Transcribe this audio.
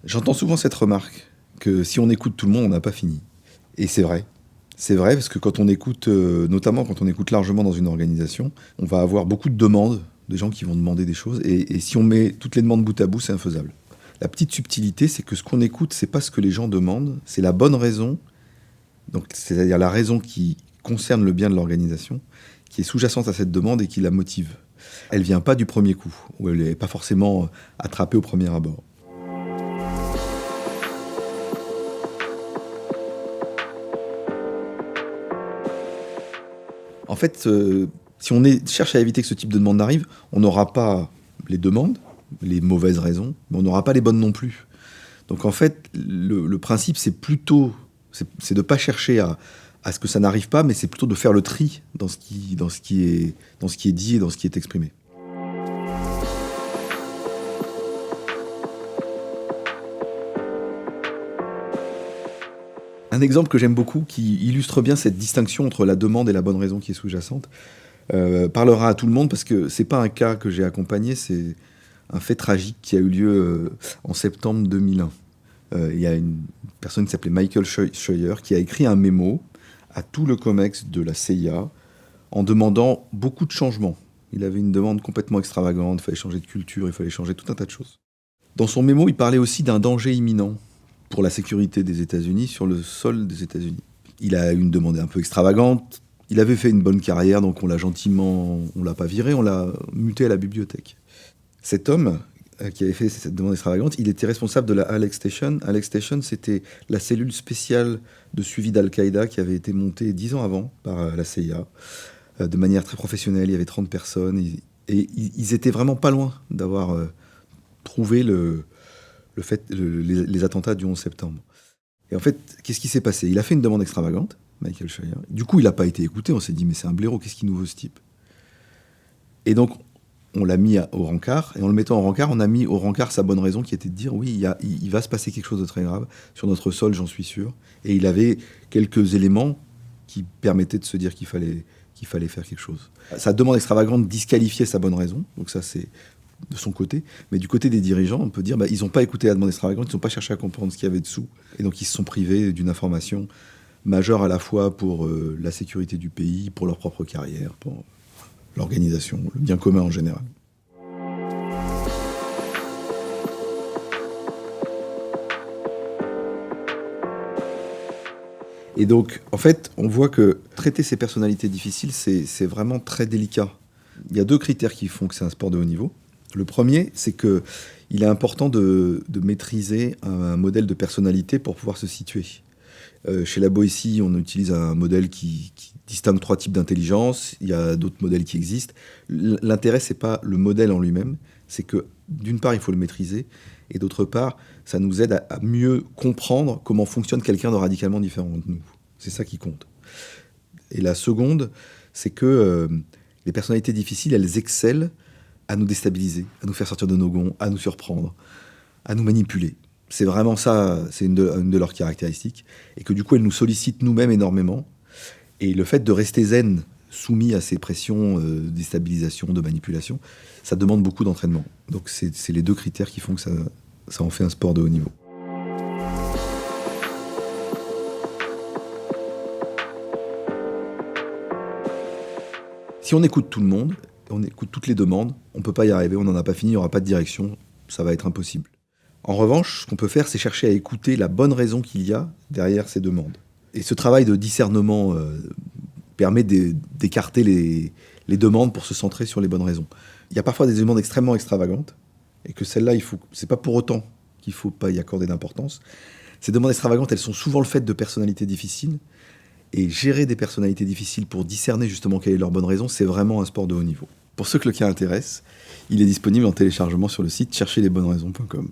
J'entends souvent cette remarque que si on écoute tout le monde, on n'a pas fini. Et c'est vrai. C'est vrai parce que quand on écoute, notamment quand on écoute largement dans une organisation, on va avoir beaucoup de demandes, des gens qui vont demander des choses. Et si on met toutes les demandes bout à bout, c'est infaisable. La petite subtilité, c'est que ce qu'on écoute, c'est pas ce que les gens demandent, c'est la bonne raison. Donc, c'est-à-dire la raison qui concerne le bien de l'organisation, qui est sous-jacente à cette demande et qui la motive. Elle vient pas du premier coup, ou elle n'est pas forcément attrapée au premier abord. En fait, si on cherche à éviter que ce type de demande n'arrive, on n'aura pas les demandes, les mauvaises raisons, mais on n'aura pas les bonnes non plus. Donc en fait, le principe, c'est plutôt, c'est de ne pas chercher à ce que ça n'arrive pas, mais c'est plutôt de faire le tri dans ce qui est dit et dans ce qui est exprimé. Un exemple que j'aime beaucoup, qui illustre bien cette distinction entre la demande et la bonne raison qui est sous-jacente, parlera à tout le monde parce que c'est pas un cas que j'ai accompagné, c'est un fait tragique qui a eu lieu en septembre 2001. Il y a une personne qui s'appelait Michael Scheuer qui a écrit un mémo à tout le COMEX de la CIA en demandant beaucoup de changements. Il avait une demande complètement extravagante, il fallait changer de culture, il fallait changer tout un tas de choses. Dans son mémo, il parlait aussi d'un danger imminent pour la sécurité des États-Unis sur le sol des États-Unis. Il a eu une demande un peu extravagante. Il avait fait une bonne carrière, donc on l'a pas viré, on l'a muté à la bibliothèque. Cet homme qui avait fait cette demande extravagante, il était responsable de la Alex Station. Alex Station, c'était la cellule spéciale de suivi d'Al-Qaïda qui avait été montée 10 ans avant par la CIA, de manière très professionnelle. Il y avait 30 personnes, et ils étaient vraiment pas loin d'avoir trouvé les attentats du 11 septembre. Et en fait, qu'est-ce qui s'est passé ? Il a fait une demande extravagante, Michael Scheuer. Du coup, il n'a pas été écouté. On s'est dit, mais c'est un blaireau, qu'est-ce qu'il nous veut, ce type ? Et donc, on l'a mis au rencard. Et en le mettant au rencard, on a mis au rencard sa bonne raison, qui était de dire, oui, il va se passer quelque chose de très grave sur notre sol, j'en suis sûr. Et il avait quelques éléments qui permettaient de se dire qu'il fallait faire quelque chose. Sa demande extravagante disqualifiait sa bonne raison. Donc ça, c'est de son côté, mais du côté des dirigeants, on peut dire ils n'ont pas écouté la demande extravagante, ils n'ont pas cherché à comprendre ce qu'il y avait dessous, et donc ils se sont privés d'une information majeure à la fois pour la sécurité du pays, pour leur propre carrière, pour l'organisation, le bien commun en général. Et donc, en fait, on voit que traiter ces personnalités difficiles, c'est vraiment très délicat. Il y a deux critères qui font que c'est un sport de haut niveau. Le premier, c'est qu'il est important de maîtriser un modèle de personnalité pour pouvoir se situer. Chez la Boétie, on utilise un modèle qui distingue 3 types d'intelligence. Il y a d'autres modèles qui existent. L'intérêt, c'est pas le modèle en lui-même. C'est que, d'une part, il faut le maîtriser. Et d'autre part, ça nous aide à mieux comprendre comment fonctionne quelqu'un de radicalement différent de nous. C'est ça qui compte. Et la seconde, c'est que les personnalités difficiles, elles excellent à nous déstabiliser, à nous faire sortir de nos gonds, à nous surprendre, à nous manipuler. C'est vraiment ça, c'est une de leurs caractéristiques. Et que du coup, elles nous sollicitent nous-mêmes énormément. Et le fait de rester zen, soumis à ces pressions de déstabilisation, de manipulation, ça demande beaucoup d'entraînement. Donc c'est les deux critères qui font que ça en fait un sport de haut niveau. Si on écoute tout le monde, on écoute toutes les demandes, on ne peut pas y arriver, on n'en a pas fini, il n'y aura pas de direction, ça va être impossible. En revanche, ce qu'on peut faire, c'est chercher à écouter la bonne raison qu'il y a derrière ces demandes. Et ce travail de discernement permet d'écarter les demandes pour se centrer sur les bonnes raisons. Il y a parfois des demandes extrêmement extravagantes, et que celles-là, c'est pas pour autant qu'il ne faut pas y accorder d'importance. Ces demandes extravagantes, elles sont souvent le fait de personnalités difficiles, et gérer des personnalités difficiles pour discerner justement quelle est leur bonne raison, c'est vraiment un sport de haut niveau. Pour ceux que le cas intéresse, il est disponible en téléchargement sur le site chercherlesbonnesraisons.com.